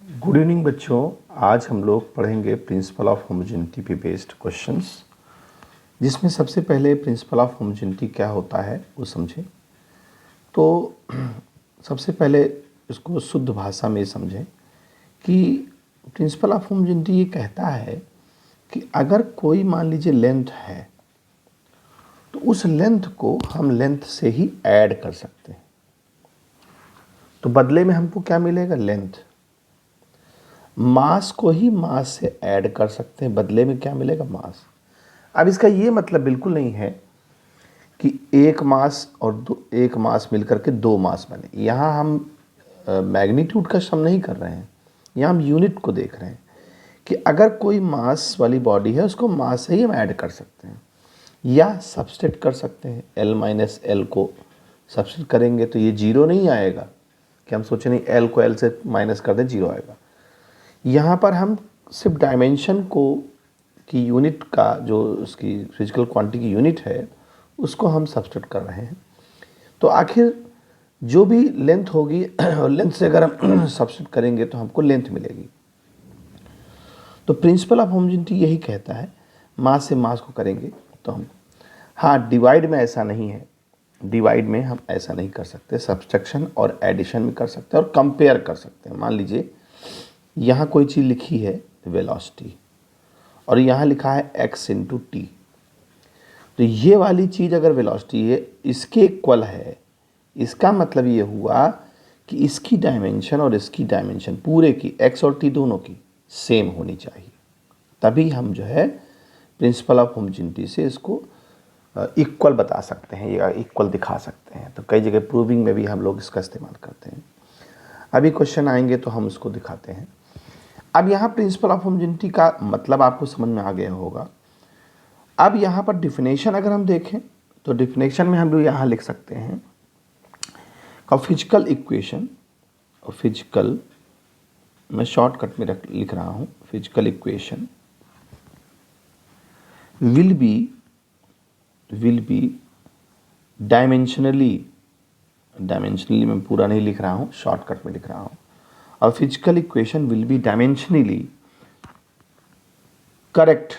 Good evening बच्चों। आज हम लोग पढ़ेंगे प्रिंसिपल ऑफ होमोजेनिटी पे बेस्ड क्वेश्चंस, जिसमें सबसे पहले प्रिंसिपल ऑफ होमोजेनिटी क्या होता है वो समझें। तो सबसे पहले इसको शुद्ध भाषा में समझें कि प्रिंसिपल ऑफ होमोजेनिटी ये कहता है कि अगर कोई मान लीजिए लेंथ है तो उस लेंथ को हम लेंथ से ही ऐड कर सकते हैं। तो बदले में हमको क्या मिलेगा? लेंथ। मास को ही मास से ऐड कर सकते हैं, बदले में क्या मिलेगा? मास। अब इसका ये मतलब बिल्कुल नहीं है कि एक मास और एक मास मिलकर के दो मास बने। यहाँ हम मैग्नीट्यूड का सम नहीं कर रहे हैं, यहाँ हम यूनिट को देख रहे हैं कि अगर कोई मास वाली बॉडी है उसको मास से ही हम ऐड कर सकते हैं या सब्सट्रैक्ट कर सकते हैं। L माइनस एल को सब्सट्रैक्ट करेंगे तो ये जीरो नहीं आएगा कि हम सोचे नहीं L को L से माइनस कर दें जीरो आएगा। यहाँ पर हम सिर्फ डायमेंशन को की यूनिट का जो उसकी फिजिकल क्वांटिटी की यूनिट है उसको हम सब्सट्रैक्ट कर रहे हैं। तो आखिर जो भी लेंथ होगी और लेंथ से अगर हम सब्सट्रैक्ट करेंगे तो हमको लेंथ मिलेगी। तो प्रिंसिपल ऑफ होमोजेनिटी यही कहता है, मास से मास को करेंगे तो हम, हाँ डिवाइड में ऐसा नहीं है, डिवाइड में हम ऐसा नहीं कर सकते। सब्सट्रैक्शन और एडिशन में कर सकते हैं और कंपेयर कर सकते हैं। मान लीजिए यहाँ कोई चीज़ लिखी है वेलोसिटी और यहाँ लिखा है x इंटू टी, तो ये वाली चीज़ अगर वेलोसिटी है इसके इक्वल है, इसका मतलब ये हुआ कि इसकी डायमेंशन और इसकी डायमेंशन पूरे की x और t दोनों की सेम होनी चाहिए। तभी हम जो है प्रिंसिपल ऑफ होमोजेनिटी से इसको इक्वल बता सकते हैं या इक्वल दिखा सकते हैं। तो कई जगह प्रूविंग में भी हम लोग इसका इस्तेमाल करते हैं। अभी क्वेश्चन आएंगे तो हम उसको दिखाते हैं। अब यहाँ प्रिंसिपल ऑफ होमोजेनिटी का मतलब आपको समझ में आ गया होगा। अब यहाँ पर डिफिनेशन अगर हम देखें तो डिफिनेशन में हम लोग यहाँ लिख सकते हैं का फिजिकल इक्वेशन, और फिजिकल मैं शॉर्टकट में लिख रहा हूँ, physical equation will be dimensionally मैं पूरा नहीं लिख रहा हूँ, शॉर्टकट में लिख रहा हूँ। A physical equation will be dimensionally correct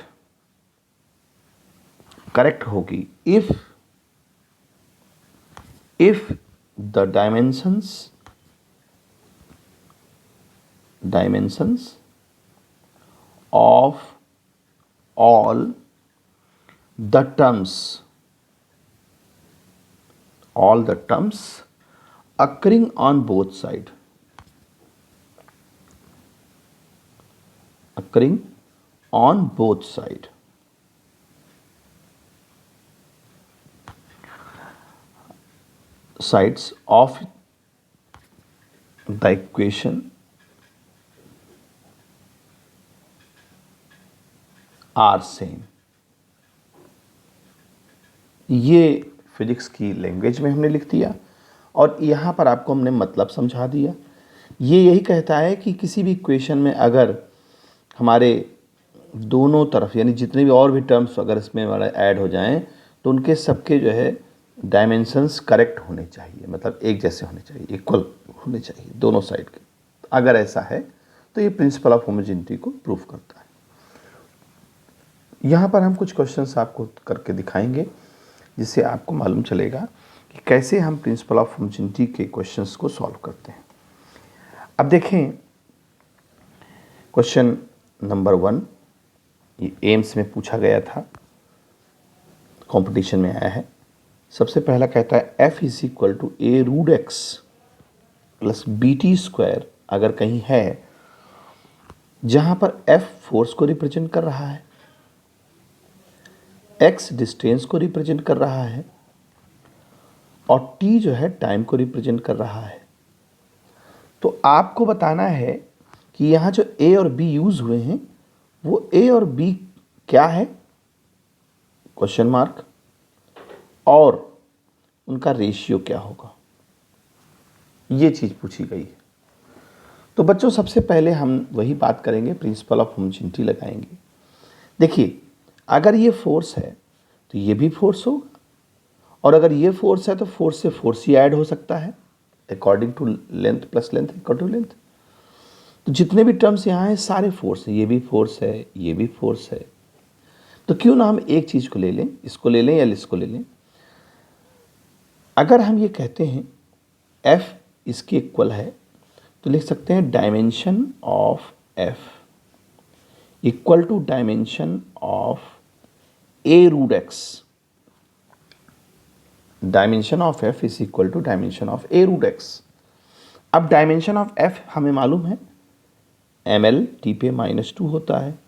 होगी if the dimensions of all the terms occurring on both sides sides of the equation are same। ये फिजिक्स की लैंग्वेज में हमने लिख दिया और यहाँ पर आपको हमने मतलब समझा दिया। ये यही कहता है कि किसी भी इक्वेशन में अगर हमारे दोनों तरफ यानी जितने भी और भी टर्म्स अगर इसमें हमारे ऐड हो जाएं तो उनके सबके जो है डायमेंशंस करेक्ट होने चाहिए, मतलब एक जैसे होने चाहिए, इक्वल होने चाहिए दोनों साइड के। अगर ऐसा है तो ये प्रिंसिपल ऑफ होमोजेनिटी को प्रूव करता है। यहाँ पर हम कुछ क्वेश्चंस आपको करके दिखाएंगे जिससे आपको मालूम चलेगा कि कैसे हम प्रिंसिपल ऑफ होमोजेनिटी के क्वेश्चंस को सॉल्व करते हैं। अब देखें क्वेश्चन नंबर 1, ये एम्स में पूछा गया था, कंपटीशन में आया है। सबसे पहला कहता है f is equal to a root x plus b t square अगर कहीं है जहां पर f फोर्स को रिप्रेजेंट कर रहा है, x डिस्टेंस को रिप्रेजेंट कर रहा है और t जो है टाइम को रिप्रेजेंट कर रहा है, तो आपको बताना है कि यहाँ जो a और b यूज हुए हैं वो a और b क्या है, क्वेश्चन मार्क, और उनका रेशियो क्या होगा, ये चीज़ पूछी गई है। तो बच्चों सबसे पहले हम वही बात करेंगे, प्रिंसिपल ऑफ होमोजेनिटी लगाएंगे। देखिए अगर ये फोर्स है तो ये भी फोर्स होगा, और अगर ये फोर्स है तो फोर्स से फोर्स ही ऐड हो सकता है according to length plus length equal to length. तो जितने भी टर्म्स यहाँ हैं सारे फोर्स हैं, ये भी फोर्स है, ये भी फोर्स है। तो क्यों ना हम एक चीज़ को ले लें, इसको ले लें या इसको ले लें। अगर हम ये कहते हैं F इसके इक्वल है तो लिख सकते हैं dimension of F equal to dimension of A root x. Dimension of F is equal to dimension of A root x. अब डायमेंशन ऑफ F हमें मालूम है ml t पे -2 होता है।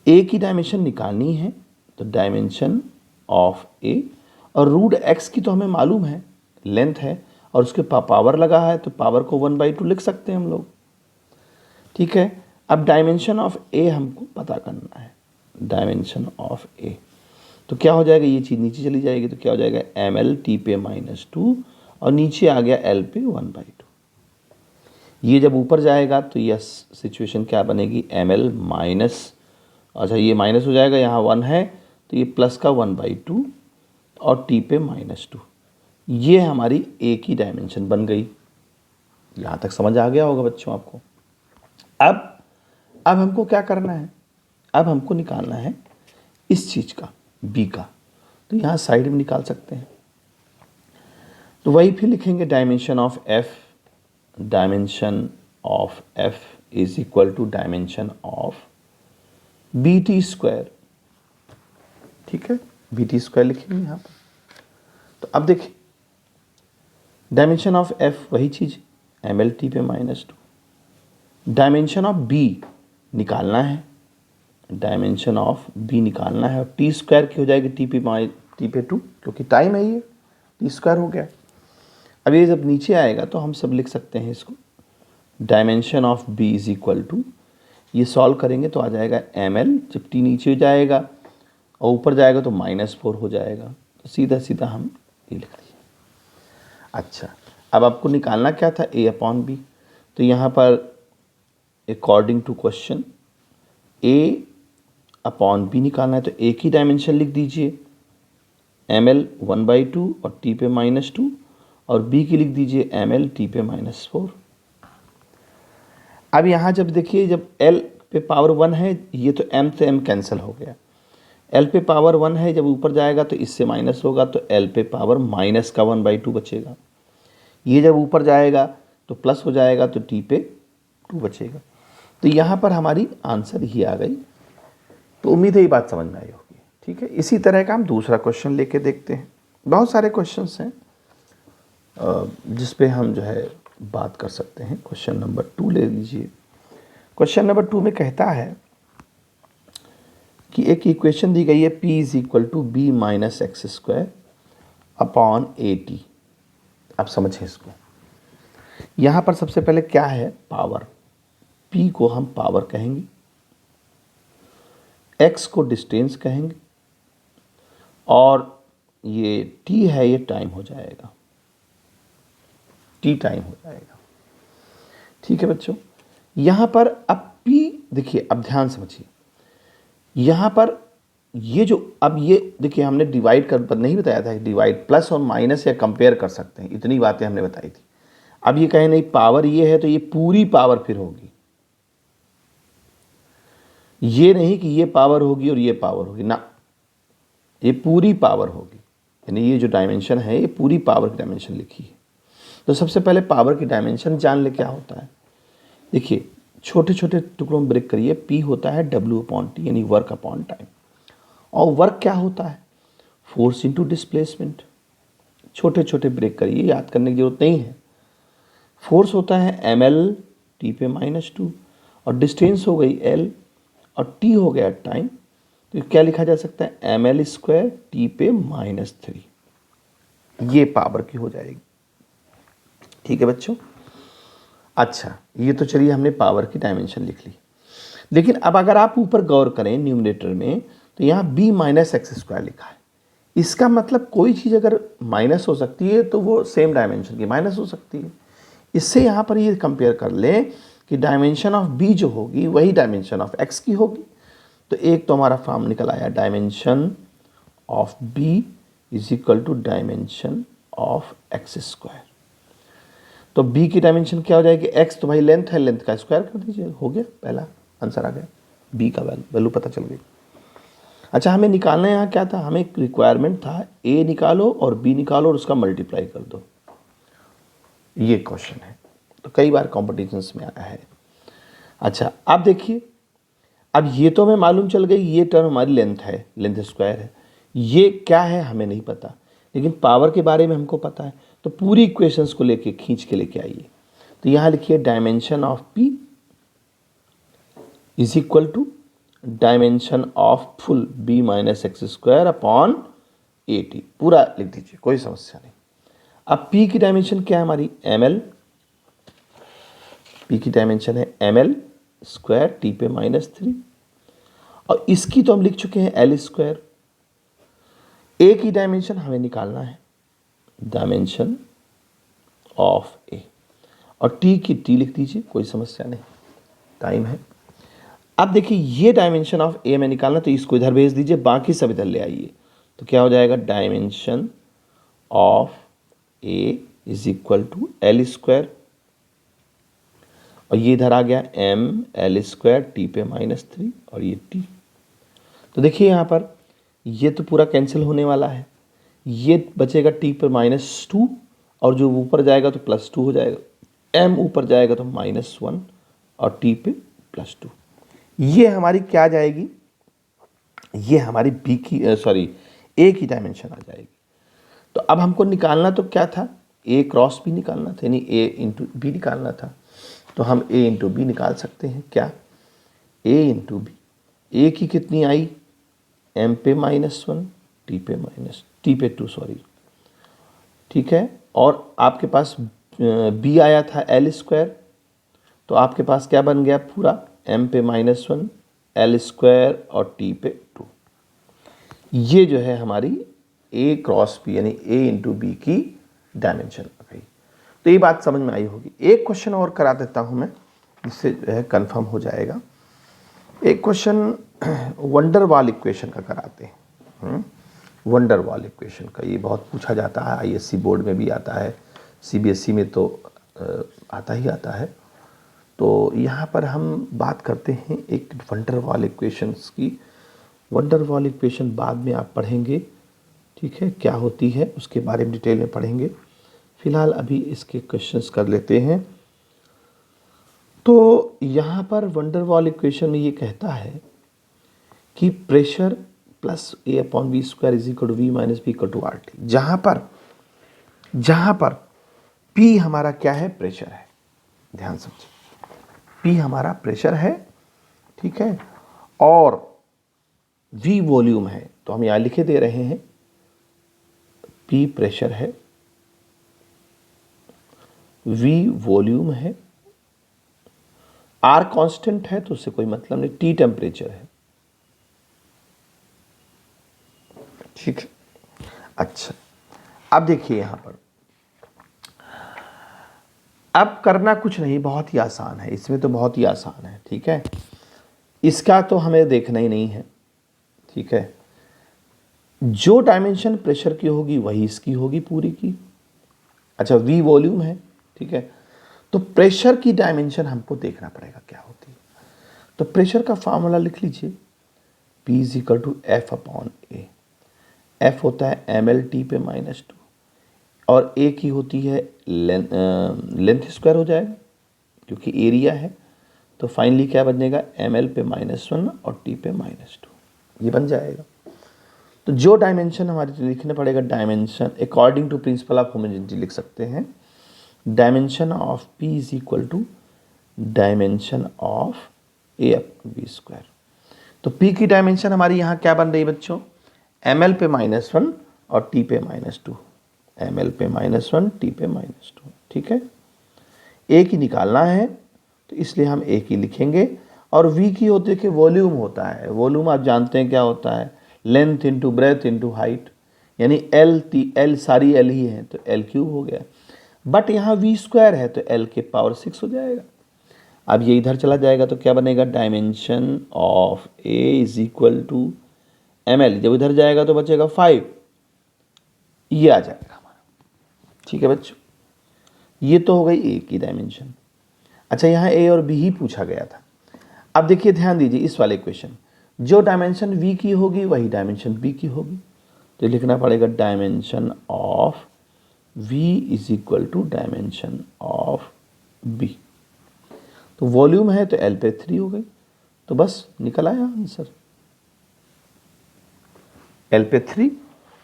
A की डायमेंशन निकालनी है तो डायमेंशन ऑफ A, और रूट x की तो हमें मालूम है लेंथ है, और उसके पावर लगा है तो पावर को 1/2 लिख सकते हैं हम लोग। ठीक है, अब डायमेंशन ऑफ A हमको पता करना है। डायमेंशन ऑफ A तो क्या हो जाएगा, ये चीज़ नीचे चली जाएगी तो क्या हो जाएगा ml t पे -2 और नीचे आ गया l पे 1/2। ये जब ऊपर जाएगा तो यह सिचुएशन क्या बनेगी, ml माइनस, अच्छा ये माइनस हो जाएगा, यहाँ 1 है तो ये प्लस का 1/2 और t पे -2। ये हमारी A की डायमेंशन बन गई। यहाँ तक समझ आ गया होगा बच्चों आपको। अब हमको क्या करना है, अब हमको निकालना है इस चीज़ का B का, तो यहाँ साइड में निकाल सकते हैं। तो वही फिर लिखेंगे dimension of F is equal to dimension of BT square. ठीक है, BT स्क्वायर लिखेंगे यहाँ पर। तो अब देखिए डायमेंशन ऑफ F वही चीज़ ml t पे -2, डायमेंशन ऑफ B निकालना है, डायमेंशन ऑफ B निकालना है, और टी स्क्वायर की हो जाएगी t पे 2 क्योंकि टाइम है, ये टी स्क्वायर हो गया। अब ये जब नीचे आएगा तो हम सब लिख सकते हैं इसको dimension of B is equal to, ये सॉल्व करेंगे तो आ जाएगा ml, जब t नीचे जाएगा और ऊपर जाएगा तो -4 हो जाएगा, तो सीधा सीधा हम ये लिख दिए। अच्छा, अब आपको निकालना क्या था A/B, तो यहाँ पर अकॉर्डिंग टू क्वेश्चन A/B निकालना है तो A की डायमेंशन लिख दीजिए ml 1/2 और t पे -2, और B की लिख दीजिए ml t पे -4। अब यहाँ जब देखिए जब L पे पावर 1 है, ये तो m से m कैंसिल हो गया, L पे पावर 1 है, जब ऊपर जाएगा तो इससे माइनस होगा तो L पे पावर माइनस का 1/2 बचेगा। ये जब ऊपर जाएगा तो प्लस हो जाएगा तो t पे 2 बचेगा। तो यहाँ पर हमारी आंसर ही आ गई। तो उम्मीद है ये बात समझ में आई होगी। ठीक है, इसी तरह का हम दूसरा क्वेश्चन लेके देखते हैं। बहुत सारे क्वेश्चंस हैं जिस पे हम जो है बात कर सकते हैं। क्वेश्चन नंबर 2 ले लीजिए। क्वेश्चन नंबर 2 में कहता है कि एक इक्वेशन दी गई है P is equal to B minus x square upon AT। आप समझें इसको, यहाँ पर सबसे पहले क्या है, पावर। P को हम पावर कहेंगे, X को डिस्टेंस कहेंगे, और ये T है ये टाइम हो जाएगा, T टाइम हो जाएगा। ठीक है बच्चों, यहाँ पर अब P देखिए, अब ध्यान समझिए, यहाँ पर ये जो अब ये देखिए हमने डिवाइड कर नहीं बताया था, डिवाइड प्लस और माइनस या कंपेयर कर सकते हैं, इतनी बातें हमने बताई थी। अब ये कहे नहीं पावर ये है तो ये पूरी पावर फिर होगी, ये नहीं कि ये पावर होगी और ये पावर होगी ना, ये पूरी पावर होगी। यानी ये जो डायमेंशन है ये पूरी पावर की डायमेंशन लिखी है। तो सबसे पहले पावर की डायमेंशन जान ले क्या होता है। देखिए छोटे छोटे टुकड़ों में ब्रेक करिए। P होता है W/T यानी वर्क अपॉन टाइम, और वर्क क्या होता है, फोर्स इनटू डिस्प्लेसमेंट। छोटे छोटे ब्रेक करिए, याद करने की जरूरत नहीं है। फोर्स होता है ml t पे -2, और डिस्टेंस हो गई l, और t हो गया टाइम, तो क्या लिखा जा सकता है ml स्क्वायर t पे -3। ये पावर की हो जाएगी। ठीक है बच्चों, अच्छा ये तो चलिए हमने पावर की डायमेंशन लिख ली। लेकिन अब अगर आप ऊपर गौर करें न्यूमरेटर में, तो यहाँ B माइनस एक्स स्क्वायर लिखा है। इसका मतलब कोई चीज़ अगर माइनस हो सकती है तो वो सेम डायमेंशन की माइनस हो सकती है। इससे यहाँ पर ये कंपेयर कर लें कि डायमेंशन ऑफ B जो होगी वही डायमेंशन ऑफ X की होगी। तो एक तो हमारा फॉर्म निकल आया, dimension of B is equal to dimension of x square. तो बी की डायमेंशन क्या हो जाएगी, एक्स तो भाई लेंथ है, लेंथ का स्क्वायर कर दीजिए, हो गया, पहला आंसर आ गया, बी का वैल्यू पता चल गई। अच्छा, हमें निकालना यहाँ क्या था, हमें एक रिक्वायरमेंट था ए निकालो और बी निकालो और उसका मल्टीप्लाई कर दो, ये क्वेश्चन है, तो कई बार कॉम्पिटिशन्स में आया है। अच्छा अब देखिए, अब ये तो हमें मालूम चल गई, ये टर्म हमारी लेंथ है, लेंथ स्क्वायर है, ये क्या है हमें नहीं पता, लेकिन पावर के बारे में हमको पता है, तो पूरी इक्वेशंस को लेके खींच के लेके आइए। तो यहाँ लिखिए dimension of P is equal to dimension of full B minus x square upon A T, पूरा लिख दीजिए, कोई समस्या नहीं। अब पी की डायमेंशन क्या है हमारी, एम एल, पी की डायमेंशन है एम एल स्क्वायर टी पे -3, और इसकी तो हम लिख चुके हैं एल स्क्वायर। ए की डायमेंशन हमें निकालना है, डायमेंशन ऑफ ए, और टी की टी लिख दीजिए, कोई समस्या नहीं, टाइम है। अब देखिए ये डायमेंशन ऑफ ए में निकालना, तो इसको इधर भेज दीजिए, बाकी सब इधर ले आइए, तो क्या हो जाएगा, dimension of A is equal to L square, और ये इधर आ गया एम एल स्क्वायर टी पे -3, और ये टी। तो देखिए यहाँ पर ये तो पूरा कैंसिल होने वाला है, ये बचेगा टी पे -2, और जो ऊपर जाएगा तो +2 हो जाएगा, एम ऊपर जाएगा तो -1 और टी पे +2। ये हमारी क्या आ जाएगी, ये हमारी बी की सॉरी ए की डायमेंशन आ जाएगी। तो अब हमको निकालना तो क्या था, ए क्रॉस बी निकालना था, यानी ए इंटू बी निकालना था, तो हम ए इंटू बी निकाल सकते हैं, क्या, ए इंटू बी, ए की कितनी आई, एम पे -1 टी पे 2 सॉरी, ठीक है, और आपके पास बी आया था एल स्क्वायर, तो आपके पास क्या बन गया पूरा, एम पे -1 एल स्क्वायर और टी पे 2। ये जो है हमारी ए क्रॉस बी यानी ए इंटू बी की डायमेंशन आ गई। तो ये बात समझ में आई होगी। एक क्वेश्चन और करा देता हूँ मैं, जिससे जो है कन्फर्म हो जाएगा। एक क्वेश्चन वंडर वाल इक्वेशन का कराते हैं, वंडर वाल इक्वेशन का, ये बहुत पूछा जाता है, आईएससी बोर्ड में भी आता है, सीबीएसई में तो आता ही आता है। तो यहाँ पर हम बात करते हैं एक वंडर वाल इक्वेशंस की। वंडर वाल इक्वेशन बाद में आप पढ़ेंगे, ठीक है, क्या होती है उसके बारे में डिटेल में पढ़ेंगे। फिलहाल अभी इसके क्वेश्चंस कर लेते हैं। तो यहाँ पर वंडर वाल इक्वेशन में ये कहता है कि pressure plus A upon V square is equal to V minus B equal to R T, जहाँ पर पी हमारा क्या है, प्रेशर है, ध्यान समझिए, पी हमारा प्रेशर है, ठीक है, और वी वॉल्यूम है, तो हम यहाँ लिखे दे रहे हैं पी प्रेशर है, वी वॉल्यूम है, आर कांस्टेंट है तो उससे कोई मतलब नहीं, टी टेम्परेचर है, ठीक है। अच्छा अब देखिए यहां पर, अब करना कुछ नहीं, बहुत ही आसान है, इसमें तो बहुत ही आसान है, ठीक है, इसका तो हमें देखना ही नहीं है, ठीक है, जो डायमेंशन प्रेशर की होगी वही इसकी होगी पूरी की। अच्छा वी वॉल्यूम है, ठीक है, तो प्रेशर की डायमेंशन हमको देखना पड़ेगा क्या होती है। तो प्रेशर का फार्मूला लिख लीजिए, P is equal to F upon A, F होता है एम एल टी पे -2, और ए की होती है लेंथ स्क्वायर हो जाएगा क्योंकि एरिया है, तो फाइनली क्या बनेगा, एम एल पे -1 और टी पे -2, ये बन जाएगा। तो जो डायमेंशन हमारे लिखने पड़ेगा, dimension according to principle of homogeneity लिख सकते हैं, dimension of P is equal to dimension of A upon V square. तो P की डायमेंशन हमारी यहाँ क्या बन रही है बच्चों, एम एल पे -1 और टी पे -2, एम एल पे -1 टी पे -2, ठीक है। ए की निकालना है तो इसलिए हम ए की लिखेंगे, और वी की होते है कि वॉल्यूम होता है, वॉल्यूम आप जानते हैं क्या होता है, length into breadth into height, यानी एल सारी एल ही है तो एल क्यूब हो गया, बट यहाँ वी स्क्वायर है तो एल के पावर 6 हो जाएगा। अब ये इधर चला जाएगा तो क्या बनेगा, dimension of A is equal to M L, जब इधर जाएगा तो बचेगा 5, ये आ जाएगा हमारा, ठीक है बच्चों। ये तो हो गई ए की डायमेंशन। अच्छा, यहाँ ए और बी ही पूछा गया था। अब देखिए ध्यान दीजिए इस वाले क्वेश्चन, जो डायमेंशन वी की होगी वही डायमेंशन बी की होगी, तो लिखना पड़ेगा dimension of V is equal to dimension of B. तो वॉल्यूम है तो एल पे 3 हो गई, तो बस निकल आया आंसर, एल पे 3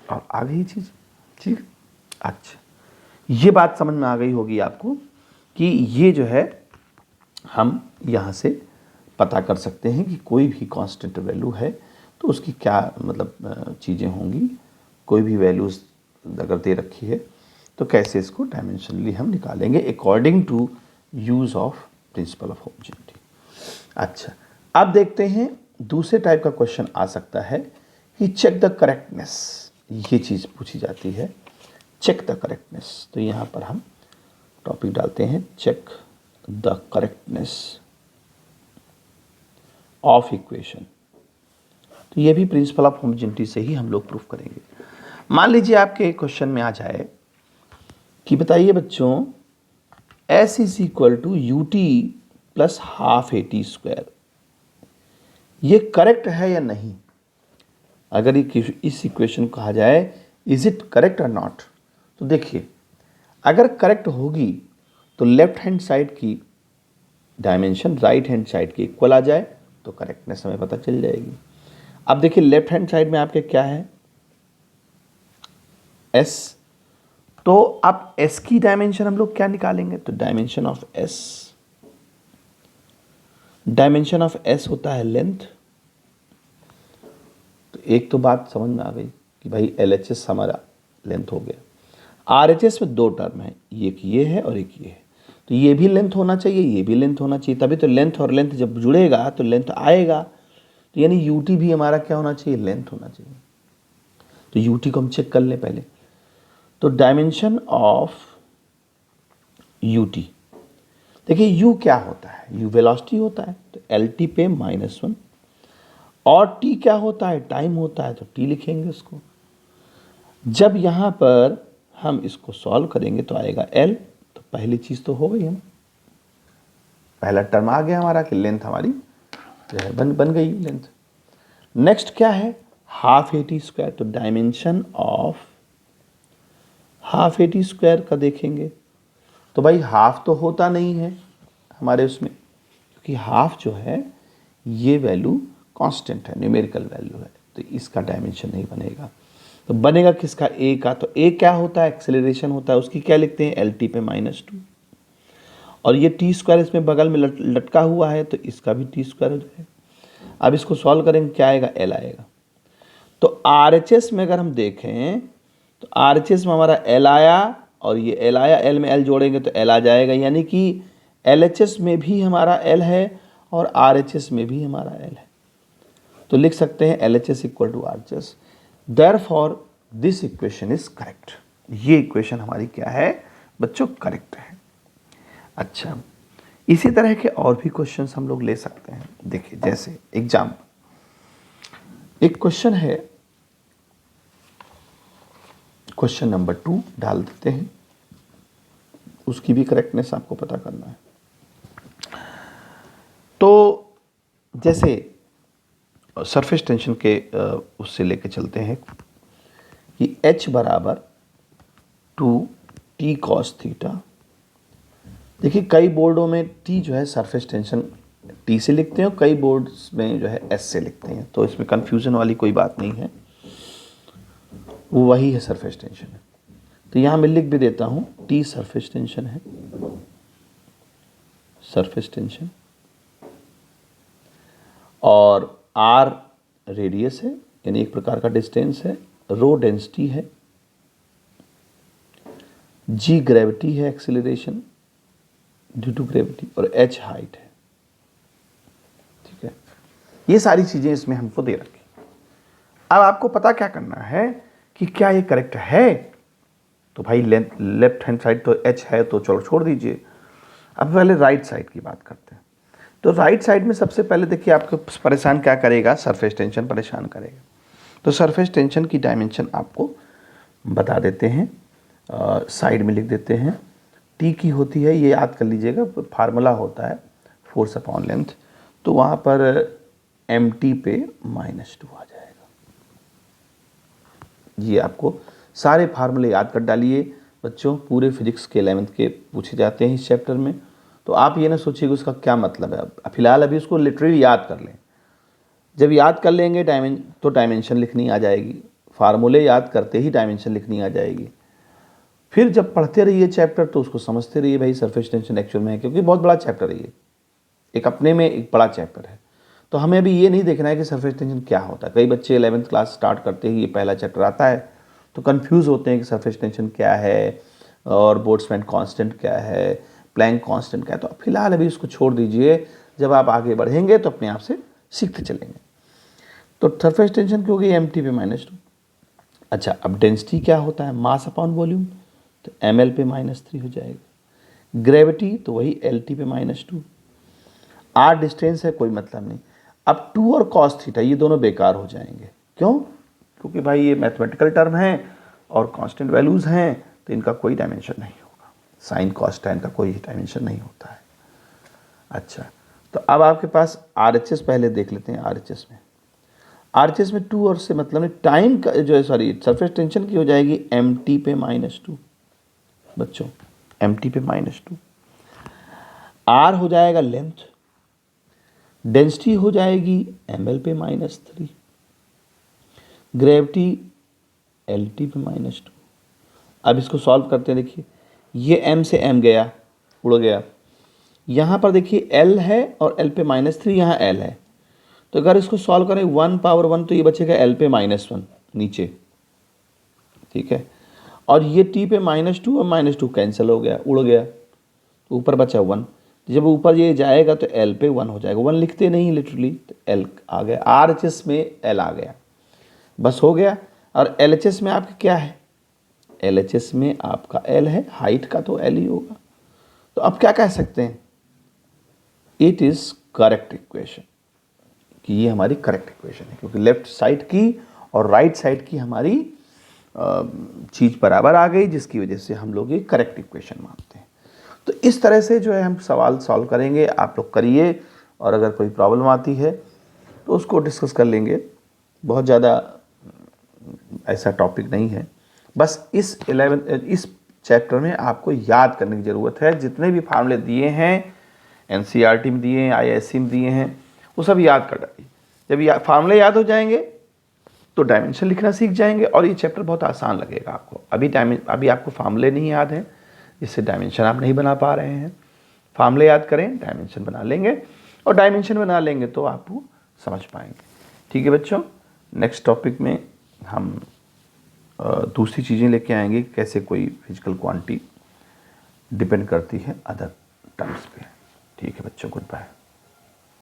और आ गई चीज़। ठीक, अच्छा ये बात समझ में आ गई होगी आपको कि ये जो है हम यहाँ से पता कर सकते हैं कि कोई भी कांस्टेंट वैल्यू है तो उसकी क्या मतलब चीज़ें होंगी। कोई भी वैल्यूज अगर दे रखी है तो कैसे इसको डायमेंशनली हम निकालेंगे according to use of principle of homogeneity. अच्छा, अब देखते हैं दूसरे टाइप का क्वेश्चन आ सकता है कि चेक द करेक्टनेस, ये चीज़ पूछी जाती है, चेक द करेक्टनेस। तो यहाँ पर हम टॉपिक डालते हैं check the correctness of equation. तो ये भी प्रिंसिपल ऑफ होमोजेनिटी से ही हम लोग प्रूफ करेंगे। मान लीजिए आपके क्वेश्चन में आ जाए कि बताइए बच्चों s is equal to U T plus half A T square, ये करेक्ट है या नहीं। अगर इस इक्वेशन को कहा जाए इज इट करेक्ट और नॉट, तो देखिए अगर करेक्ट होगी तो लेफ्ट हैंड साइड की डायमेंशन राइट हैंड साइड के इक्वल आ जाए तो करेक्टनेस हमें पता चल जाएगी। अब देखिए लेफ्ट हैंड साइड में आपके क्या है s, तो अब s की डायमेंशन हम लोग क्या निकालेंगे, तो dimension of s, dimension of s होता है लेंथ। तो एक तो बात समझ में आ गई कि भाई LHS हमारा लेंथ हो गया। RHS में 2 टर्म है, एक ये है और एक ये है, तो ये भी लेंथ होना चाहिए, ये भी लेंथ होना चाहिए, तभी तो लेंथ और लेंथ जब जुड़ेगा तो लेंथ आएगा। तो यानी UT भी हमारा क्या होना चाहिए, लेंथ होना चाहिए। तो UT को हम चेक कर लें पहले। तो डायमेंशन ऑफ UT, देखिए U क्या होता है, U वेलोसिटी होता है, तो LT पे -1, और T क्या होता है, टाइम होता है, तो T लिखेंगे उसको। जब यहाँ पर हम इसको सॉल्व करेंगे तो आएगा L, तो पहली चीज़ तो हो गई है, पहला टर्म आ गया हमारा कि लेंथ हमारी जो है बन गई लेंथ। नेक्स्ट क्या है, हाफ ए टी स्क्वायर, तो dimension of half A T square का देखेंगे तो भाई हाफ तो होता नहीं है हमारे उसमें, क्योंकि हाफ जो है ये वैल्यू कांस्टेंट है, न्यूमेरिकल वैल्यू है, तो इसका डायमेंशन नहीं बनेगा। तो बनेगा किसका, ए का। तो ए क्या होता है, एक्सेलरेशन होता है, उसकी क्या लिखते हैं, एल टी पे -2, और ये टी स्क्वायर इसमें बगल में लटका हुआ है, तो इसका भी टी स्क्वायर हो जाएगा। अब इसको सॉल्व करेंगे, क्या आएगा, एल आएगा। तो RHS में अगर हम देखें तो RHS में हमारा एल आया और ये एल आया, एल में एल जोड़ेंगे तो एल आ जाएगा, यानी कि LHS में भी हमारा एल है और RHS में भी हमारा एल है। तो लिख सकते हैं LHS equal to RHS, therefore this equation is correct. ये इक्वेशन हमारी क्या है बच्चों, करेक्ट है। अच्छा, इसी तरह के और भी क्वेश्चंस हम लोग ले सकते हैं। देखिए जैसे एग्जाम्पल, एक क्वेश्चन है, क्वेश्चन नंबर 2 डाल देते हैं, उसकी भी करेक्टनेस आपको पता करना है। तो जैसे सरफेस टेंशन के उससे लेके चलते हैं कि H बराबर 2T cos थीटा। देखिए कई बोर्डों में T जो है सरफेस टेंशन T से लिखते हैं और कई बोर्ड्स में जो है S से लिखते हैं, तो इसमें कंफ्यूजन वाली कोई बात नहीं है, वो वही है सरफेस टेंशन है। तो यहाँ मैं लिख भी देता हूँ, T सरफेस टेंशन है, सरफेस टेंशन, और R रेडियस है, यानी एक प्रकार का डिस्टेंस है, रो डेंसिटी है, G ग्रेविटी है, एक्सेलरेशन ड्यू टू ग्रेविटी, और H हाइट है। ठीक है, ये सारी चीज़ें इसमें हमको दे रखी। अब आपको पता क्या करना है कि क्या ये करेक्ट है, तो भाई लेफ्ट हैंड साइड तो H है, तो चलो छोड़ दीजिए। अब पहले राइट साइड की बात करते हैं। तो राइट साइड में सबसे पहले देखिए आपको परेशान क्या करेगा, सरफेस टेंशन परेशान करेगा। तो सरफेस टेंशन की डायमेंशन आपको बता देते हैं, साइड में लिख देते हैं टी की होती है, ये याद कर लीजिएगा, फार्मूला होता है फोर्स अपॉन लेंथ, तो वहाँ पर एम टी पे -2 आ जाएगा। ये आपको सारे फार्मूले याद कर डालिए बच्चों, पूरे फिजिक्स के 11th के पूछे जाते हैं इस चैप्टर में। तो आप ये ना सोचिए कि उसका क्या मतलब है, फिलहाल अभी उसको लिटरली याद कर लें। जब याद कर लेंगे तो डायमेंशन लिखनी आ जाएगी, फार्मूले याद करते ही डायमेंशन लिखनी आ जाएगी। फिर जब पढ़ते रहिए चैप्टर तो उसको समझते रहिए भाई सरफेस टेंशन एक्चुअल में है, क्योंकि बहुत बड़ा चैप्टर है ये, एक अपने में एक बड़ा चैप्टर है। तो हमें अभी ये नहीं देखना है कि सरफेस टेंशन क्या होता है। कई बच्चे 11th क्लास स्टार्ट करते ही ये पहला चैप्टर आता है तो कंफ्यूज होते हैं कि सरफेस टेंशन क्या है और बोल्ट्जमैन कांस्टेंट क्या है, प्लैंक कांस्टेंट क्या है। तो फिलहाल अभी उसको छोड़ दीजिए, जब आप आगे बढ़ेंगे तो अपने आप से सीखते चलेंगे। तो सरफेस टेंशन की हो गई एम टी पे -2। अच्छा, अब डेंसिटी क्या होता है, मास अपॉन वॉल्यूम, तो एम एल पे -3 हो जाएगा। ग्रेविटी तो वही एल टी पे -2। आर डिस्टेंस है, कोई मतलब नहीं। अब 2 और कॉस थीटा ये दोनों बेकार हो जाएंगे। क्यों? क्योंकि भाई ये मैथमेटिकल टर्म है और कांस्टेंट वैल्यूज़ हैं, तो इनका कोई डायमेंशन नहीं होगा। साइन कॉस टैन का कोई डायमेंशन नहीं होता है। अच्छा, तो अब आपके पास RHS पहले देख लेते हैं। RHS में 2 और से मतलब नहीं, टाइम का जो है, सॉरी, सरफेस टेंशन की हो जाएगी एम टी पे -2 बच्चों, एम टी पे -2। आर हो जाएगा लेंथ, डेंसिटी हो जाएगी एम एल पे -3, ग्रेविटी एल टी पे -2। अब इसको सॉल्व करते हैं। देखिए ये m से m गया, उड़ गया। यहाँ पर देखिए l है और l पे -3, यहाँ l है। तो अगर इसको सॉल्व करें 1 पावर 1 तो ये बचेगा l पे -1 नीचे, ठीक है। और ये t पे -2 और -2 कैंसिल हो गया, उड़ गया, ऊपर बचा 1। जब ऊपर ये जाएगा तो l पे 1 हो जाएगा। 1 लिखते नहीं लिटरली, तो l आ गया। RHS में l आ गया, बस हो गया। और LHS में आपका क्या है, LHS में आपका L है, हाइट का तो L ही होगा। तो अब क्या कह सकते हैं, इट इज़ करेक्ट इक्वेशन, कि ये हमारी करेक्ट इक्वेशन है, क्योंकि लेफ्ट साइड की और राइट साइड की हमारी चीज़ बराबर आ गई, जिसकी वजह से हम लोग ये करेक्ट इक्वेशन मानते हैं। तो इस तरह से जो है हम सवाल सॉल्व करेंगे, आप लोग करिए, और अगर कोई प्रॉब्लम आती है तो उसको डिस्कस कर लेंगे। बहुत ज़्यादा ऐसा टॉपिक नहीं है, बस इस चैप्टर में आपको याद करने की ज़रूरत है। जितने भी फार्मूले दिए हैं, NCERT में दिए हैं, IISc में दिए हैं, वो सब याद कर डालिए। जब फार्मूले याद हो जाएंगे तो डायमेंशन लिखना सीख जाएंगे, और ये चैप्टर बहुत आसान लगेगा आपको। अभी आपको फार्मूले नहीं याद हैं, जिससे डायमेंशन आप नहीं बना पा रहे हैं। फार्मूले याद करें, डायमेंशन बना लेंगे, और डायमेंशन बना लेंगे तो आप समझ पाएंगे। ठीक है बच्चों, नेक्स्ट टॉपिक में हम दूसरी चीज़ें लेके आएंगे, कैसे कोई फिजिकल क्वांटिटी डिपेंड करती है अदर टर्म्स पे। ठीक है बच्चों, गुड बाय।